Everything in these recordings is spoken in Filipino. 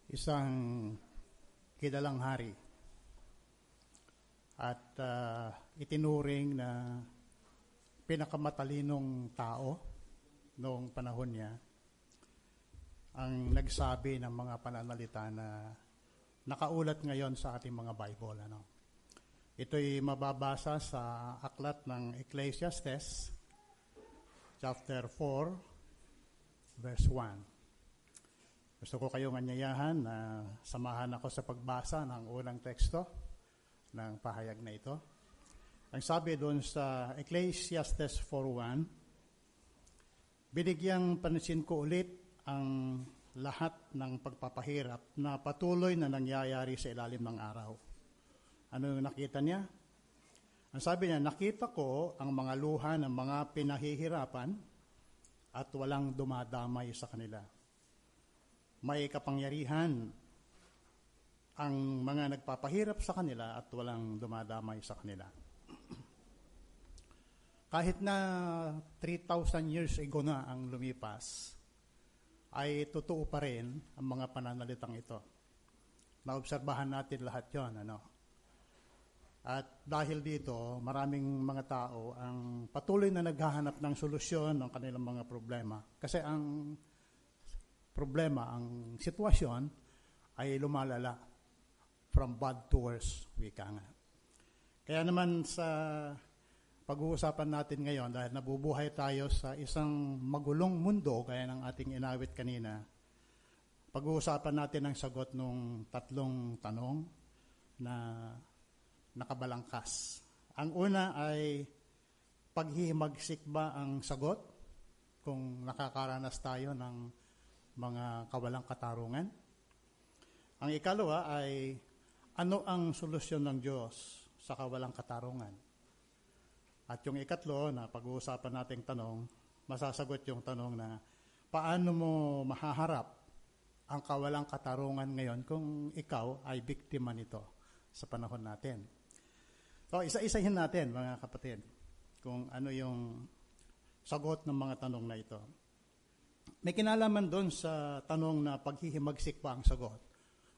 isang kilalang hari at itinuring na pinakamatalinong tao noong panahon niya ang nagsabi ng mga pananalita na nakaulat ngayon sa ating mga Bible. Ito'y mababasa sa aklat ng Ecclesiastes, chapter 4, verse 1. Gusto ko kayong anyayahan na samahan ako sa pagbasa ng unang teksto ng pahayag na ito. Ang sabi doon sa Ecclesiastes 4:1, binigyang pansin ko ulit ang lahat ng pagpapahirap na patuloy na nangyayari sa ilalim ng araw. Ano yung nakita niya? Ang sabi niya, nakita ko ang mga luha ng mga pinahihirapan at walang dumadamay sa kanila. May kapangyarihan ang mga nagpapahirap sa kanila at walang dumadamay sa kanila. Kahit na 3,000 years ago na ang lumipas, ay totoo pa rin ang mga pananalitang ito. Naobserbahan natin lahat yon, At dahil dito, maraming mga tao ang patuloy na naghahanap ng solusyon ng kanilang mga problema. Kasi ang problema, ang sitwasyon ay lumalala from bad to worse, wika nga. Kaya naman sa pag-uusapan natin ngayon, dahil nabubuhay tayo sa isang magulong mundo, gaya ng ating inawit kanina, pag-uusapan natin ang sagot ng tatlong tanong na nakabalangkas. Ang una ay, paghihimagsik ba ang sagot kung nakakaranas tayo ng mga kawalang katarungan? Ang ikalawa ay, ano ang solusyon ng Diyos sa kawalang katarungan? At yung ikatlo na pag-uusapan nating tanong, masasagot yung tanong na, paano mo mahaharap ang kawalang katarungan ngayon kung ikaw ay biktima nito sa panahon natin? So, isa-isahin natin, mga kapatid, kung ano yung sagot ng mga tanong na ito. May kinalaman doon sa tanong na paghihimagsik pa ang sagot.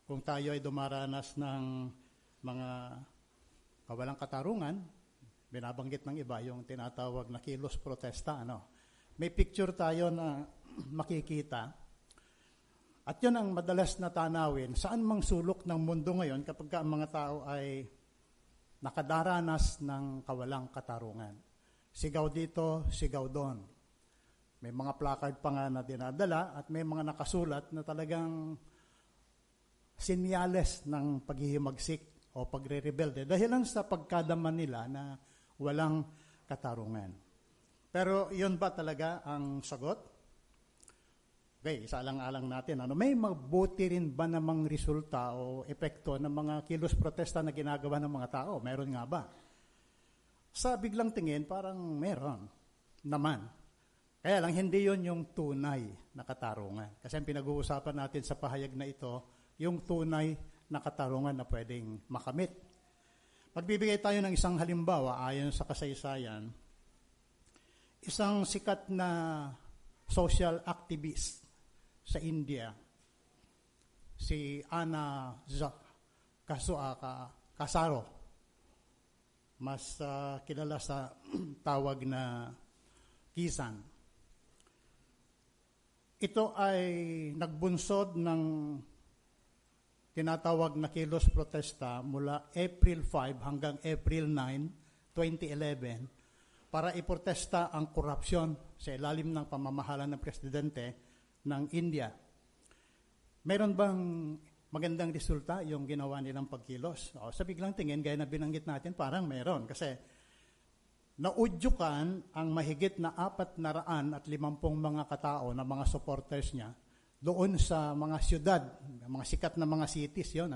Kung tayo ay dumaranas ng mga kawalang katarungan, binabanggit ng iba yung tinatawag na kilos protesta. May picture tayo na makikita. At yun ang madalas na tanawin. Saan mang sulok ng mundo ngayon kapag ang mga tao ay nakadaranas ng kawalang katarungan. Sigaw dito, sigaw doon. May mga placard pa nga na dinadala at may mga nakasulat na talagang sinyales ng paghihimagsik o pagre-rebelde dahil lang sa pagkadaman nila na walang katarungan. Pero yun ba talaga ang sagot? Okay, isaalang-alang natin. May mabuti rin ba namang resulta o epekto ng mga kilos protesta na ginagawa ng mga tao? Meron nga ba? Sa biglang tingin, parang meron naman. Kaya lang, hindi yon yung tunay na katarungan. Kasi ang pinag-uusapan natin sa pahayag na ito, yung tunay na katarungan na pwedeng makamit. Magbibigay tayo ng isang halimbawa ayon sa kasaysayan. Isang sikat na social activist sa India, si Anna Kasaro, mas kilala sa tawag na Kisan. Ito ay nagbunsod ng tinatawag na kilos protesta mula April 5 hanggang April 9, 2011 para iprotesta ang korupsyon sa ilalim ng pamamahala ng presidente ng India. Meron bang magandang resulta yung ginawa nilang pagkilos? Sa biglang tingin, gaya na binanggit natin, parang meron. Kasi naudyukan ang mahigit na 450 mga katao na mga supporters niya doon sa mga syudad, mga sikat na mga cities yon,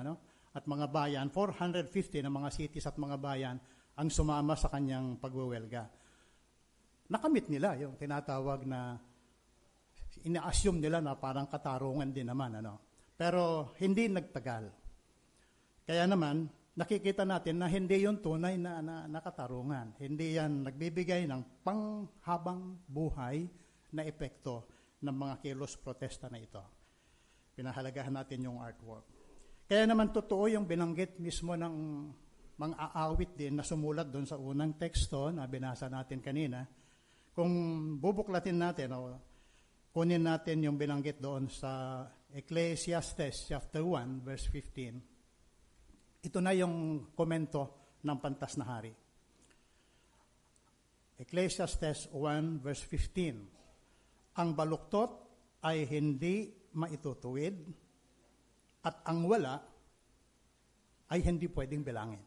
at mga bayan, 450 na mga cities at mga bayan ang sumama sa kanyang pagwewelga. Nakamit nila yung tinatawag na, ina-assume nila na parang katarungan din naman. Pero hindi nagtagal. Kaya naman, nakikita natin na hindi yon tunay na katarungan. Hindi yan nagbibigay ng panghabang buhay na epekto ng mga kilos protesta na ito. Pinahalagahan natin yung artwork. Kaya naman totoo yung binanggit mismo ng mga aawit din na sumulat doon sa unang teksto na binasa natin kanina. Kung bubuklatin natin o kunin natin yung binanggit doon sa Ecclesiastes chapter 1 verse 15. Ito na yung komento ng pantas na hari. Ecclesiastes 1 verse 15. Ang baluktot ay hindi maitutuwid at ang wala ay hindi pwedeng bilangin.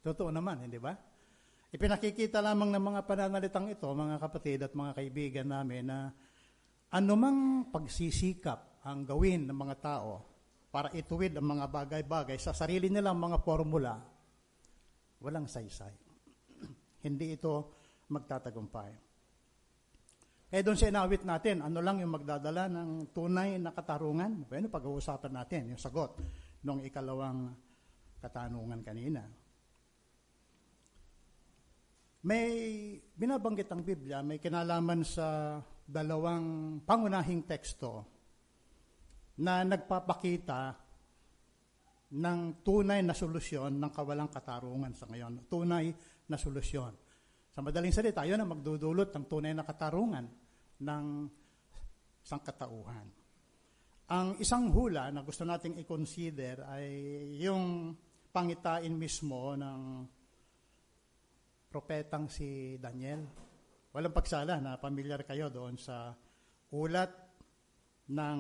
Totoo naman, hindi ba? Ipinakikita lamang ng mga pananalitang ito, mga kapatid at mga kaibigan namin, na anumang pagsisikap ang gawin ng mga tao para ituwid ang mga bagay-bagay sa sarili nilang mga formula, walang saysay. Hindi ito magtatagumpay. Kaya doon sa inawit natin, ano lang yung magdadala ng tunay na katarungan? Bueno, pag-uusapan natin yung sagot ng ikalawang katanungan kanina. May binabanggit ang Biblia, may kinalaman sa dalawang pangunahing teksto na nagpapakita ng tunay na solusyon ng kawalang katarungan sa ngayon. Tunay na solusyon. Sa madaling salita, yun ang magdudulot ng tunay na katarungan ng sangkatauhan. Ang isang hula na gusto nating i-consider ay yung pangitain mismo ng propetang si Daniel. Walang pagsala na pamilyar kayo doon sa ulat ng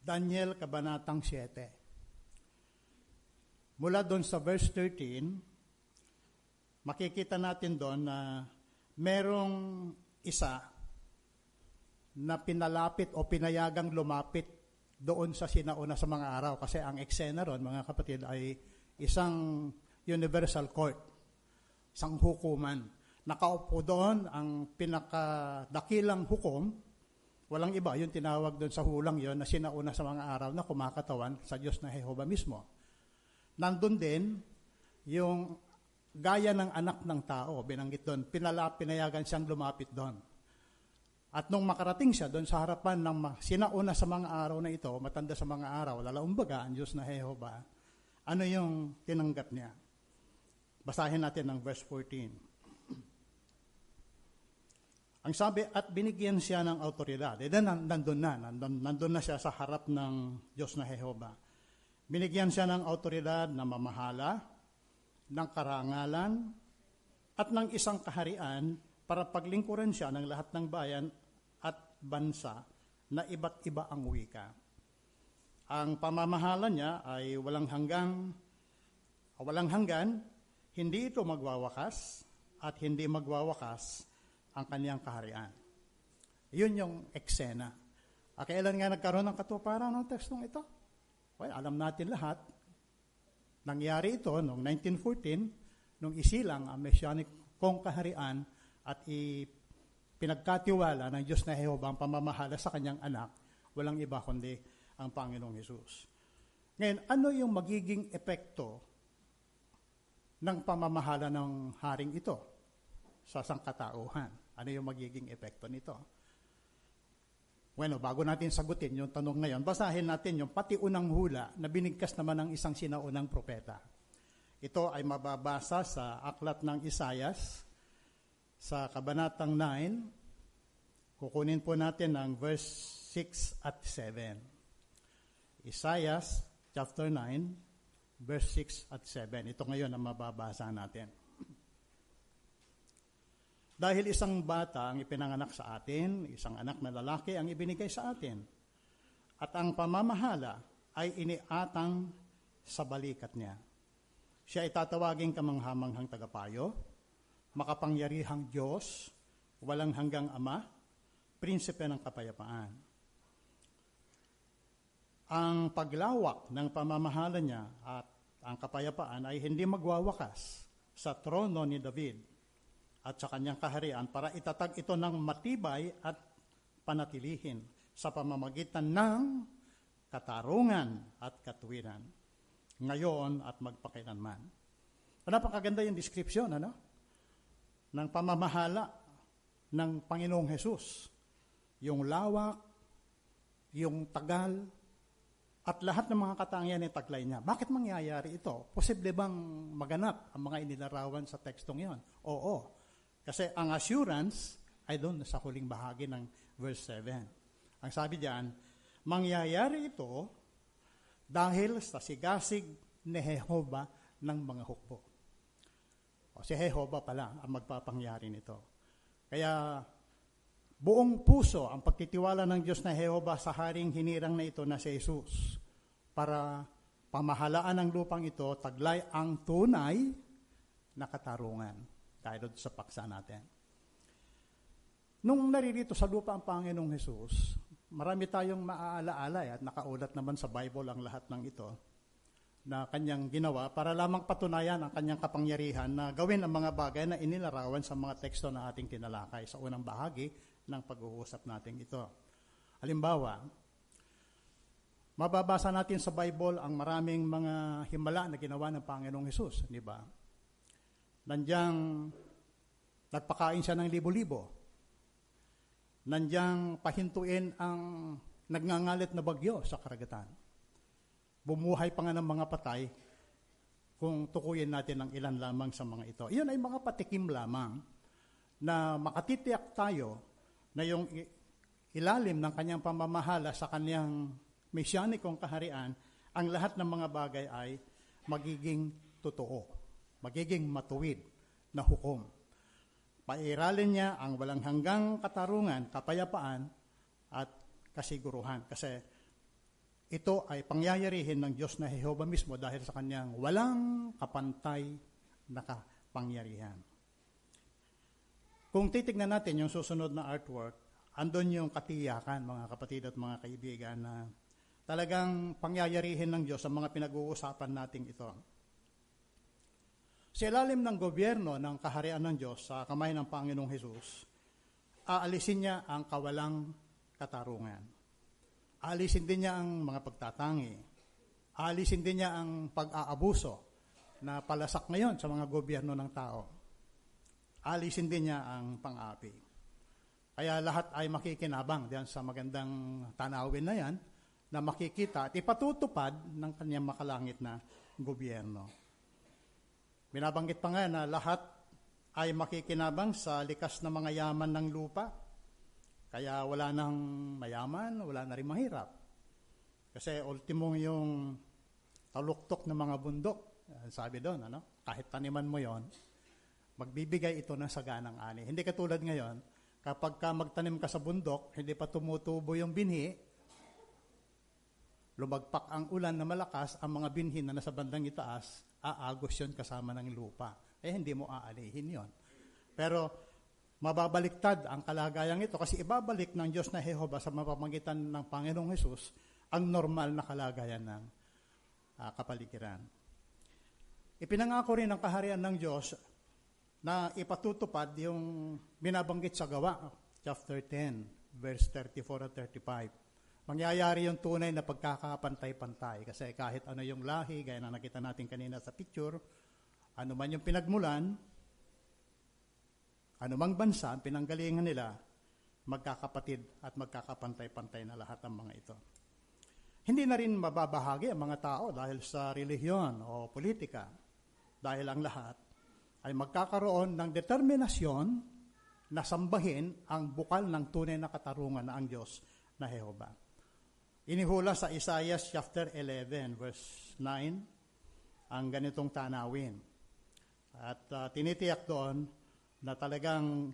Daniel Kabanatang 7. Mula doon sa verse 13, makikita natin doon na merong isa na pinalapit o pinayagang lumapit doon sa sinauna sa mga araw. Kasi ang eksena ron, mga kapatid, ay isang universal court. Isang hukuman. Nakaupo doon ang pinakadakilang hukom, walang iba, yung tinawag doon sa hulang yon na sinauna sa mga araw na kumakatawan sa Diyos na Jehovah mismo. Nandun din yung gaya ng anak ng tao, binanggit doon, pinayagan siyang lumapit doon. At nung makarating siya doon sa harapan ng sinauna sa mga araw na ito, matanda sa mga araw, lalaumbaga ang Diyos na Jehovah, ano yung tinanggap niya? Basahin natin ang verse 14. Ang sabi, at binigyan siya ng autoridad. Nandun na siya sa harap ng Diyos na Jehovah. Binigyan siya ng autoridad na mamahala, ng karangalan, at ng isang kaharian para paglingkuran siya ng lahat ng bayan at bansa na iba't iba ang wika. Ang pamamahala niya ay walang hanggan, hindi ito magwawakas at hindi magwawakas ang kaniyang kaharian. Yun yung eksena. Kailan nga nagkaroon ng katuparan ng tekstong ito? Well, alam natin lahat. Nangyari ito noong 1914, nung isilang ang messianic kong kaharian at pinagkatiwala ng Diyos na Jehovah ang pamamahala sa kanyang anak, walang iba kundi ang Panginoong Hesus. Ngayon, ano yung magiging epekto ng pamamahala ng haring ito sa sangkatauhan? Ano yung magiging epekto nito? Bueno, bago natin sagutin yung tanong ngayon, basahin natin yung pati unang hula na binigkas naman ng isang sinaunang propeta. Ito ay mababasa sa aklat ng Isaias sa kabanatang 9. Kukunin po natin ang verse 6 at 7. Isaias chapter 9, verse 6 at 7. Ito ngayon ang mababasa natin. Dahil isang bata ang ipinanganak sa atin, isang anak na lalaki ang ibinigay sa atin, at ang pamamahala ay iniatang sa balikat niya. Siya ay tatawaging kamanghamanghang tagapayo, makapangyarihang Diyos, walang hanggang Ama, prinsipe ng kapayapaan. Ang paglawak ng pamamahala niya at ang kapayapaan ay hindi magwawakas sa trono ni David at sa kanyang kaharian para itatag ito ng matibay at panatilihin sa pamamagitan ng katarungan at katuwiran, ngayon at magpakailanman. Napakaganda yung description, ng pamamahala ng Panginoong Hesus. Yung lawak, yung tagal, at lahat ng mga katangian ay taglay niya. Bakit mangyayari ito? Posible bang maganap ang mga inilarawan sa tekstong yon? Oo. Kasi ang assurance ay doon sa huling bahagi ng verse 7. Ang sabi diyan, mangyayari ito dahil sa sigasig ni Jehovah ng mga hukbo. O, si Jehovah pala ang magpapangyari nito. Kaya buong puso ang pagtitiwala ng Diyos na Jehovah sa haring hinirang na ito na si Jesus para pamahalaan ng lupang ito, taglay ang tunay na katarungan. Dahil sa paksa natin. Nung naririto sa lupa ang Panginoong Jesus, marami tayong maaalaala at nakaulat naman sa Bible ang lahat ng ito na kanyang ginawa para lamang patunayan ang kanyang kapangyarihan na gawin ang mga bagay na inilarawan sa mga teksto na ating tinalakay sa unang bahagi ng pag-uusap natin ito. Halimbawa, mababasa natin sa Bible ang maraming mga himala na ginawa ng Panginoong Jesus, di ba? Nandiyan, nagpakain siya ng libo-libo. Nandiyan, pahintuin ang nagngangalit na bagyo sa karagatan. Bumuhay pa nga ng mga patay kung tukuyin natin ang ilan lamang sa mga ito. Iyon ay mga patikim lamang na makatitiyak tayo na yung ilalim ng kanyang pamamahala sa kanyang mesyanikong kaharian, ang lahat ng mga bagay ay magiging totoo. Magiging matuwid na hukom. Pairalin niya ang walang hanggang katarungan, kapayapaan, at kasiguruhan. Kasi ito ay pangyayarihin ng Diyos na Jehovah mismo dahil sa kanyang walang kapantay na kapangyarihan. Kung titignan natin yung susunod na artwork, andun yung katiyakan, mga kapatid at mga kaibigan, na talagang pangyayarihin ng Diyos sa mga pinag-uusapan nating ito. Sa ilalim ng gobyerno ng kaharian ng Diyos sa kamay ng Panginoong Hesus, aalisin niya ang kawalang katarungan. Aalisin din niya ang mga pagtatangi. Aalisin din niya ang pag-aabuso na palasak ngayon sa mga gobyerno ng tao. Aalisin din niya ang pang-api. Kaya lahat ay makikinabang diyan sa magandang tanawin na yan, na makikita at ipatutupad ng kanyang makalangit na gobyerno. Binabanggit pa nga na lahat ay makikinabang sa likas na mga yaman ng lupa. Kaya wala nang mayaman, wala na rin mahirap. Kasi ultimo yung taluktok ng mga bundok. Sabi doon, kahit taniman mo yon, magbibigay ito ng saganang ani. Hindi katulad ngayon, kapag ka magtanim ka sa bundok, hindi pa tumutubo yung binhi, lumagpak ang ulan na malakas, ang mga binhi na nasa bandang itaas, aagos yun kasama ng lupa. Hindi mo aalihin yon. Pero mababaliktad ang kalagayang ito kasi ibabalik ng Diyos na Jehovah sa mapamagitan ng Panginoong Hesus ang normal na kalagayan ng kapaligiran. Ipinangako rin ng kaharian ng Diyos na ipatutupad yung binabanggit sa Gawa, chapter 10, verse 34 at 35. Mangyayari yung tunay na pagkakapantay-pantay. Kasi kahit ano yung lahi, gaya na nakita natin kanina sa picture, ano man yung pinagmulan, ano mang bansa, ang pinanggalingan nila, magkakapatid at magkakapantay-pantay na lahat ang mga ito. Hindi na rin mababahagi ang mga tao dahil sa relihiyon o politika, dahil ang lahat ay magkakaroon ng determinasyon na sambahin ang bukal ng tunay na katarungan na ang Diyos na Jehovah. Inihula sa Isaiah chapter 11 verse 9 ang ganitong tanawin. At tinitiyak doon na talagang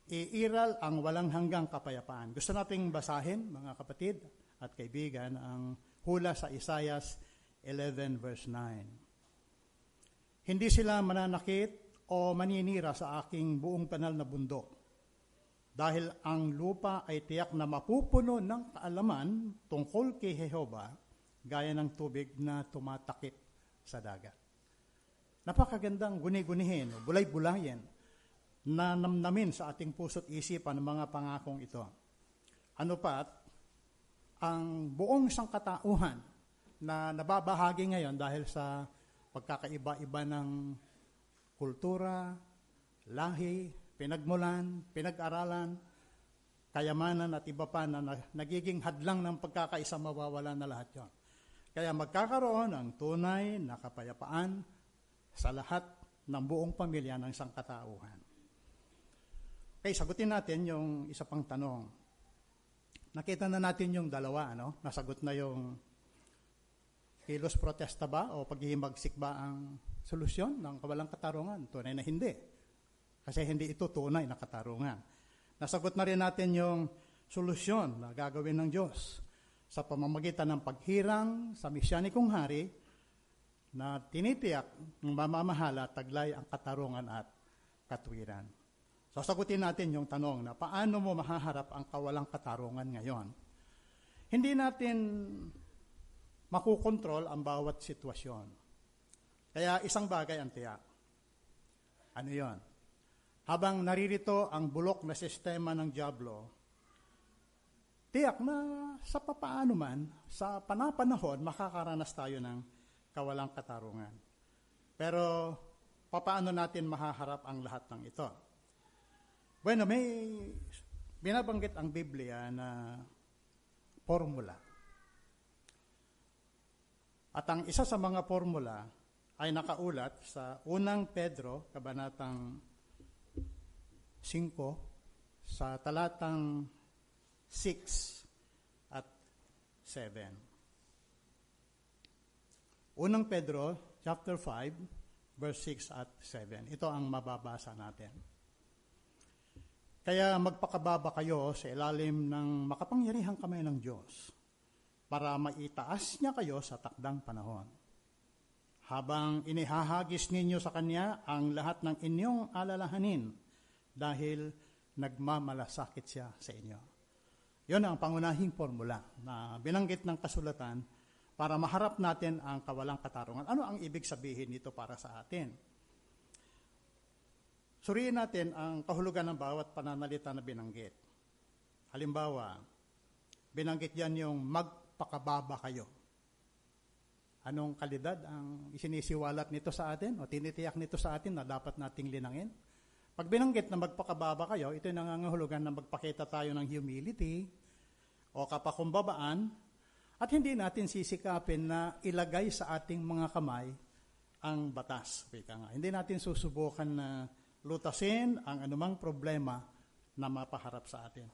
iiral ang walang hanggang kapayapaan. Gusto nating basahin, mga kapatid at kaibigan, ang hula sa Isaiah 11 verse 9. Hindi sila mananakit o maninira sa aking buong banal na bundok. Dahil ang lupa ay tiyak na mapupuno ng kaalaman tungkol kay Jehovah, gaya ng tubig na tumatakip sa dagat. Napakagandang guni-gunihin, bulay-bulayin, na namnamin sa ating puso't isipan ng mga pangakong ito. Ano pat, ang buong sangkatauhan na nababahagi ngayon dahil sa pagkakaiba-iba ng kultura, lahi, pinagmulan, pinag-aralan, kayamanan at iba pa na nagiging hadlang ng pagkakaisa, mawawala na lahat yon. Kaya magkakaroon ng tunay na kapayapaan sa lahat ng buong pamilya ng sangkatauhan. Okay, sagutin natin yung isa pang tanong. Nakita na natin yung dalawa, nasagot na yung kilos protesta ba o paghihimagsik ba ang solusyon ng kawalang katarungan? Tunay na hindi. Kasi hindi ito tunay na katarungan. Nasagot na rin natin yung solusyon na gagawin ng Diyos sa pamamagitan ng paghirang sa mesyanikong hari na tinitiyak ng mamamahala taglay ang katarungan at katwiran. So sagutin natin yung tanong na paano mo mahaharap ang kawalang katarungan ngayon? Hindi natin makukontrol ang bawat sitwasyon. Kaya isang bagay ang tiyak. Ano yon? Habang naririto ang bulok na sistema ng dyablo, tiyak na sa papaano man, sa panapanahon, makakaranas tayo ng kawalang katarungan. Pero papaano natin mahaharap ang lahat ng ito? Bueno, may binabanggit ang Biblia na formula. At ang isa sa mga formula ay nakaulat sa unang Pedro, kabanatang 5, sa talatang 6 at 7. Unang Pedro, chapter 5, verse 6 at 7. Ito ang mababasa natin. Kaya magpakababa kayo sa ilalim ng makapangyarihang kamay ng Diyos para maitaas niya kayo sa takdang panahon. Habang inihahagis ninyo sa Kanya ang lahat ng inyong alalahanin dahil nagmamalasakit siya sa inyo. Yon ang pangunahing formula na binanggit ng kasulatan para maharap natin ang kawalang katarungan. Ano ang ibig sabihin nito para sa atin? Suriin natin ang kahulugan ng bawat pananalita na binanggit. Halimbawa, binanggit yan yung magpakababa kayo. Anong kalidad ang isinisiwalat nito sa atin o tinitiyak nito sa atin na dapat nating linangin? Pag binanggit na magpakababa kayo, ito yung nangangahulugan na magpakita tayo ng humility o kapakumbabaan at hindi natin sisikapin na ilagay sa ating mga kamay ang batas. Hindi natin susubukan na lutasin ang anumang problema na mapaharap sa atin.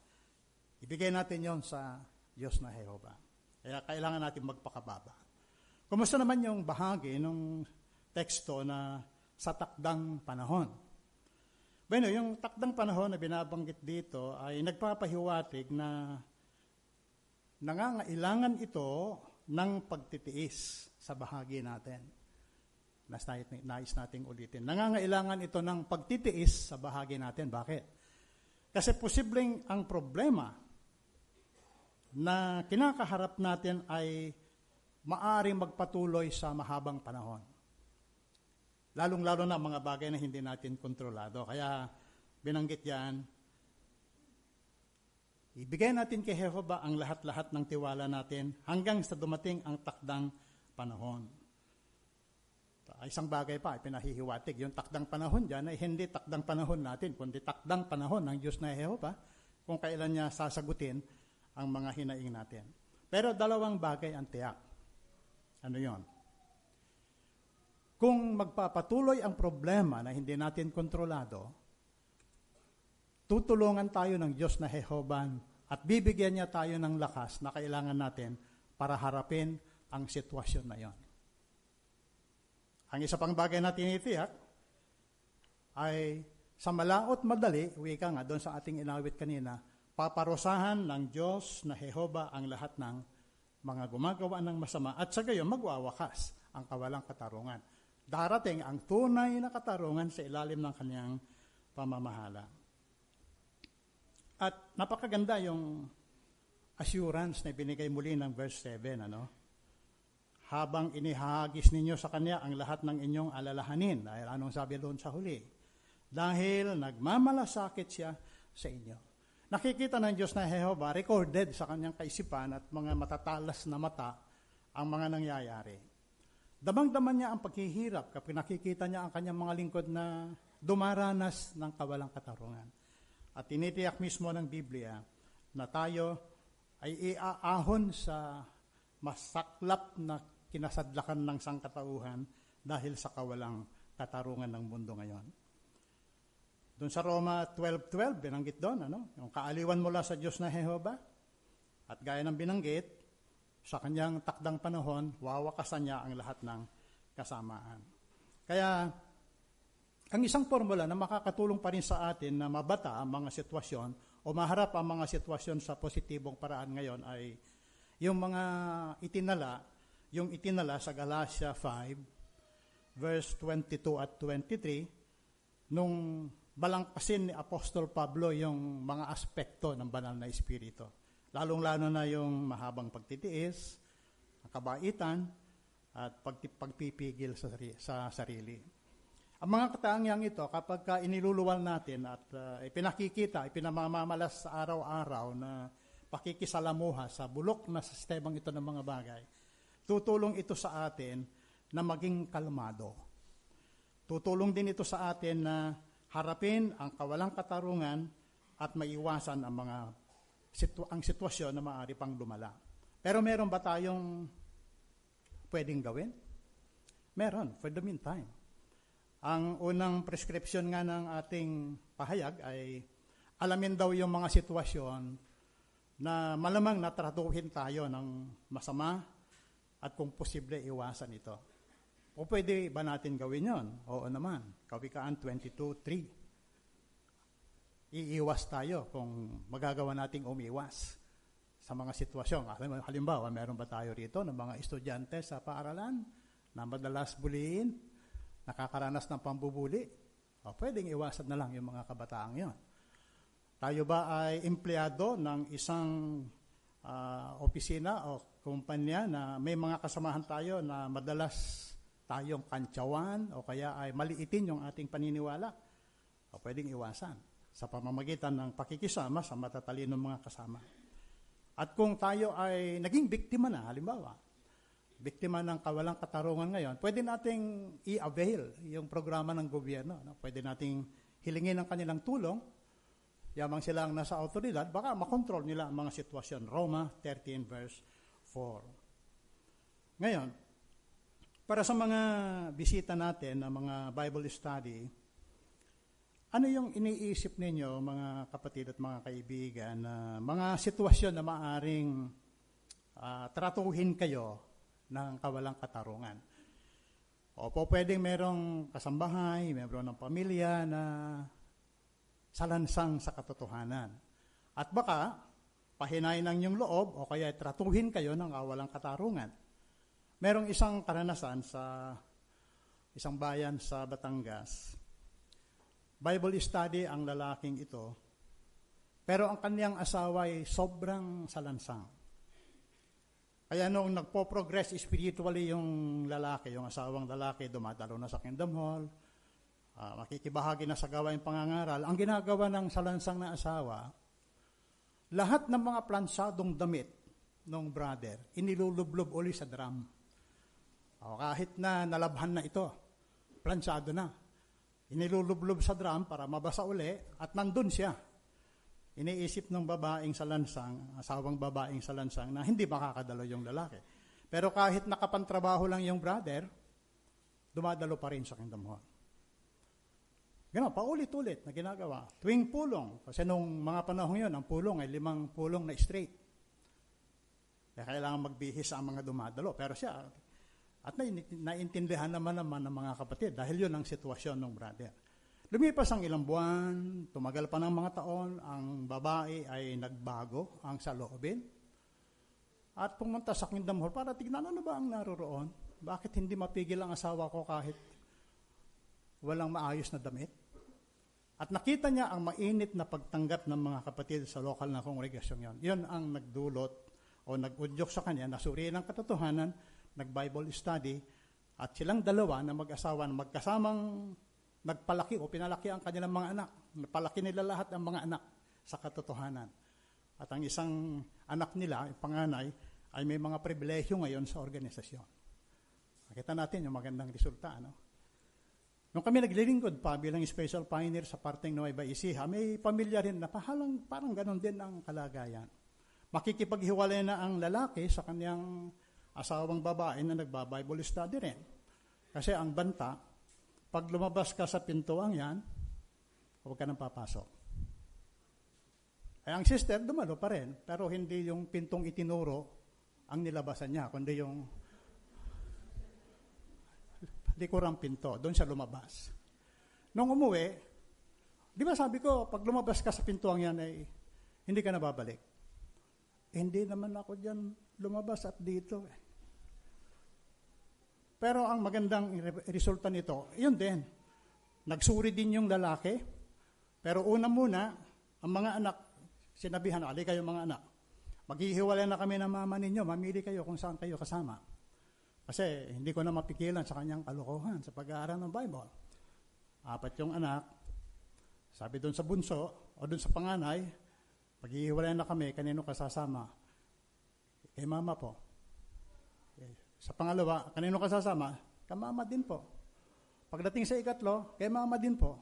Ibigay natin yon sa Diyos na Jehova. Kaya kailangan natin magpakababa. Kumusta naman yung bahagi ng teksto na sa takdang panahon? Bueno, yung takdang panahon na binabanggit dito ay nagpapahiwatig na nangangailangan ito ng pagtitiis sa bahagi natin. Nais nating ulitin. Nangangailangan ito ng pagtitiis sa bahagi natin. Bakit? Kasi posibleng ang problema na kinakaharap natin ay maaring magpatuloy sa mahabang panahon. Lalong-lalo na mga bagay na hindi natin kontrolado. Kaya binanggit yan, ibigay natin kay Jehova ang lahat-lahat ng tiwala natin hanggang sa dumating ang takdang panahon. Isang bagay pa, pinahihiwatig. Yung takdang panahon dyan ay hindi takdang panahon natin, kundi takdang panahon ng Diyos na Jehova kung kailan niya sasagutin ang mga hinaing natin. Pero dalawang bagay ang tiyak. Ano yon? Kung magpapatuloy ang problema na hindi natin kontrolado, tutulungan tayo ng Diyos na Jehova at bibigyan niya tayo ng lakas na kailangan natin para harapin ang sitwasyon na yon. Ang isa pang bagay na tinitiyak ay sa malaot madali, wika nga doon sa ating inawit kanina, paparusahan ng Diyos na Jehova ang lahat ng mga gumagawa ng masama at sa gayon magwawakas ang kawalang katarungan. Darating ang tunay na katarungan sa ilalim ng kanyang pamamahala. At napakaganda yung assurance na binigay muli ng verse 7, habang inihagis ninyo sa Kanya ang lahat ng inyong alalahanin. Dahil anong sabi doon sa huli? Dahil nagmamalasakit siya sa inyo. Nakikita ng Diyos na Jehova, recorded sa Kanyang kaisipan at mga matatalas na mata ang mga nangyayari. Damang-daman niya ang paghihirap kapag nakikita niya ang Kanyang mga lingkod na dumaranas ng kawalang katarungan. At tinitiyak mismo ng Biblia na tayo ay iaahon sa masaklap na kinasadlakan ng sangkatauhan dahil sa kawalang katarungan ng mundo ngayon. Doon sa Roma 12:12, binanggit doon, yung kaaliwan mula sa Diyos na Jehova, at gaya ng binanggit, sa kanyang takdang panahon, wawakasan niya ang lahat ng kasamaan. Kaya, ang isang formula na makakatulong pa rin sa atin na mabata ang mga sitwasyon o maharap ang mga sitwasyon sa positibong paraan ngayon ay yung mga itinala sa Galatia 5, verse 22 at 23, nung balangkasin ni Apostol Pablo yung mga aspekto ng banal na espiritu. Lalong-lalo na yung mahabang pagtitiis, kabaitan, at pagpipigil sa sarili. Ang mga katangiang ito, kapag iniluluwal natin at ipinakikita, ipinamamalas sa araw-araw na pakikisalamuha sa bulok na sistemang ito ng mga bagay, tutulong ito sa atin na maging kalmado. Tutulong din ito sa atin na harapin ang kawalang katarungan at maiwasan ang sitwasyon na maaari pang lumala. Pero meron ba tayong pwedeng gawin? Meron, for the meantime. Ang unang prescription nga ng ating pahayag ay alamin daw yung mga sitwasyon na malamang natratuhin tayo ng masama at kung posible iwasan ito. O pwede ba natin gawin yon? Oo naman. Kawikaan 22:3. Iiwas tayo kung magagawa nating umiwas sa mga sitwasyon. Halimbawa, meron ba tayo rito ng mga estudyante sa paaralan na madalas buliin, nakakaranas ng pambubuli? O pwedeng iwasan na lang yung mga kabataang yon. Tayo ba ay empleyado ng isang opisina o kumpanya na may mga kasamahan tayo na madalas tayong kantsawan o kaya ay maliitin yung ating paniniwala? O pwedeng iwasan sa pamamagitan ng pakikisama sa matatalinong mga kasama. At kung tayo ay naging biktima na, halimbawa, biktima ng kawalang katarungan ngayon, pwede nating i-avail yung programa ng gobyerno. Pwede nating hilingin ang kanilang tulong, yamang sila ang nasa autoridad, baka makontrol nila ang mga sitwasyon. Roma 13 verse 4. Ngayon, para sa mga bisita natin na mga Bible study, ano yung iniisip ninyo, mga kapatid at mga kaibigan, na mga sitwasyon na maaring tratuhin kayo ng kawalang katarungan? Opo, pwedeng merong kasambahay, meron ng pamilya na salansang sa katotohanan. At baka, pahinain ang inyong loob o kaya tratuhin kayo ng kawalang katarungan. Merong isang karanasan sa isang bayan sa Batangas. Bible study ang lalaking ito, pero ang kaniyang asawa ay sobrang salansang. Kaya noong nagpo-progress spiritually yung lalaki, yung asawang lalaki, dumadalo na sa Kingdom Hall, makikibahagi na sa gawaing pangangaral, ang ginagawa ng salansang na asawa, lahat ng mga plansadong damit ng brother, inilulublob uli sa drum. Kahit na nalabhan na ito, plansado na. Inilulublob sa drum para mabasa uli at nandun siya. Iniisip ng babaeng salansang, asawang babaeng salansang na hindi makakadalo yung lalaki. Pero kahit nakapantrabaho lang yung brother, dumadalo pa rin sa Kingdom Hall. Gano'n, paulit-ulit na ginagawa. Tuwing pulong, kasi nung mga panahon yun, ang pulong ay 5 pulong na straight. Kaya kailangan magbihis ang mga dumadalo. Pero siya, at naintindihan naman ng mga kapatid dahil yun ang sitwasyon ng brother. Lumipas ang ilang buwan, tumagal pa ng mga taon, ang babae ay nagbago ang saloobin at pumunta sa Kingdom Hall para tignan ano ba ang naroroon. Bakit hindi mapigil ang asawa ko kahit walang maayos na damit? At nakita niya ang mainit na pagtanggap ng mga kapatid sa lokal na kongregasyon yon. Yun ang nagdulot o nag-udyok sa kanya na suriin ang katotohanan, nag-Bible study, at silang dalawa na mag-asawa na magkasamang nagpalaki o pinalaki ang kanilang mga anak. Napalaki nila lahat ang mga anak sa katotohanan. At ang isang anak nila, yung panganay, ay may mga pribilehyo ngayon sa organisasyon. Nakita natin yung magandang resulta. Nung kami naglilingkod pa bilang special pioneer sa parteng Nueva Ecija, may pamilya rin na parang ganon din ang kalagayan. Makikipaghiwalay na ang lalaki sa kanyang asawang babae na nagba-Bible study rin. Kasi ang banta, pag lumabas ka sa pintuang yan, huwag ka nang papasok. Ang sister, dumalo pa rin, pero hindi yung pintong itinuro ang nilabasan niya, kundi yung likurang pinto, doon siya lumabas. Nung umuwi, di ba sabi ko, pag lumabas ka sa pintuang yan, ay hindi ka na babalik. Hindi naman ako dyan lumabas at dito. Pero ang magandang resulta nito, yun din. Nagsuri din yung lalaki, pero una muna, ang mga anak, sinabihan, ali kayo mga anak, maghihiwalay na kami ng mama ninyo, mamili kayo kung saan kayo kasama. Kasi hindi ko na mapigilan sa kanyang kalokohan sa pag-aaral ng Bible. 4 yung anak, sabi doon sa bunso, o doon sa panganay, maghihiwalay na kami, kanino ka sasama? Kay mama po. Sa pangalawa, kanino ka sasama? Kay mama din po. Pagdating sa ikatlo, kay mama din po.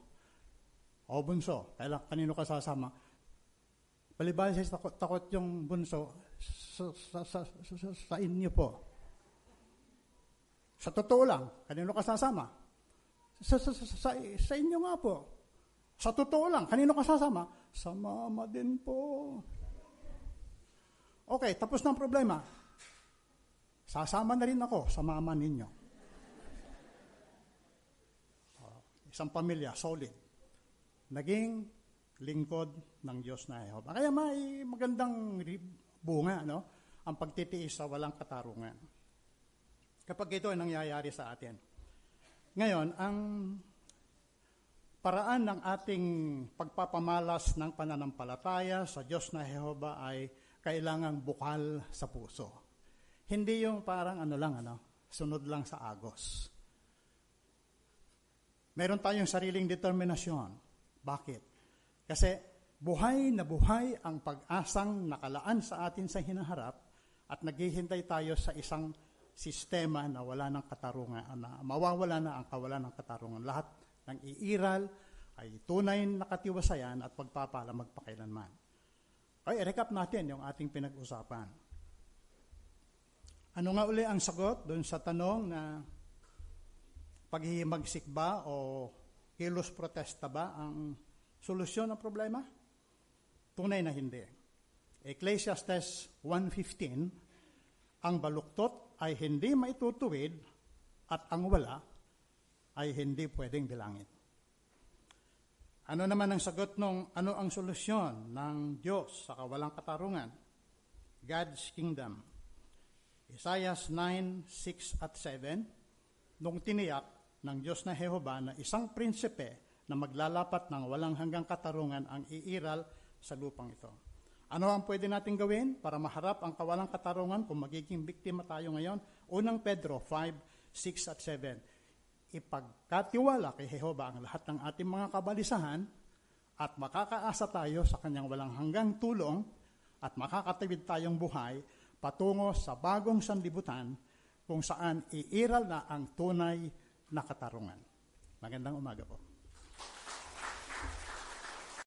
O bunso, kanino ka sasama? Palibasa takot yung bunso sa inyo po. Sa totoo lang, kanino ka sasama? Sa inyo nga po. Sa totoo lang, kanino ka sasama? Sa mama din po. Okay, tapos na ang problema. Sasama na rin ako sa mama ninyo. Isang pamilya, solid. Naging lingkod ng Diyos na Jehova. Kaya may magandang bunga, no? Ang pagtitiis sa walang katarungan. Kapag ito ay nangyayari sa atin. Ngayon, ang paraan ng ating pagpapamalas ng pananampalataya sa Diyos na Jehova ay kailangang bukal sa puso. Hindi yung parang sunod lang sa agos. Meron tayong sariling determinasyon. Bakit? Kasi buhay na buhay ang pag-asang nakalaan sa atin sa hinaharap at naghihintay tayo sa isang sistema na wala ng katarungan, na mawawala na ang kawalan ng katarungan. Lahat ng iiral ay tunay na katiwasayan at pagpapala magpakailanman. Okay, recap natin yung ating pinag-usapan. Ano nga uli ang sagot doon sa tanong na paghihimagsik ba o kilos protesta ba ang solusyon ng problema? Tunay na hindi. Ecclesiastes 1:15, ang baluktot ay hindi maitutuwid at ang wala ay hindi pwedeng bilangin. Ano naman ang sagot ano ang solusyon ng Diyos sa kawalang katarungan? God's kingdom. Isaiah 9:6 at 7, nung tiniyak ng Diyos na Jehova na isang prinsipe na maglalapat ng walang hanggang katarungan ang iiral sa lupang ito. Ano ang pwede natin gawin para maharap ang kawalang katarungan kung magiging biktima tayo ngayon? Unang Pedro 5:6 at 7. Ipagkatiwala kay Jehova ang lahat ng ating mga kabalisahan at makakaasa tayo sa kanyang walang hanggang tulong at makakatawid tayong buhay patungo sa bagong sanlibutan kung saan iiral na ang tunay na katarungan. Magandang umaga po.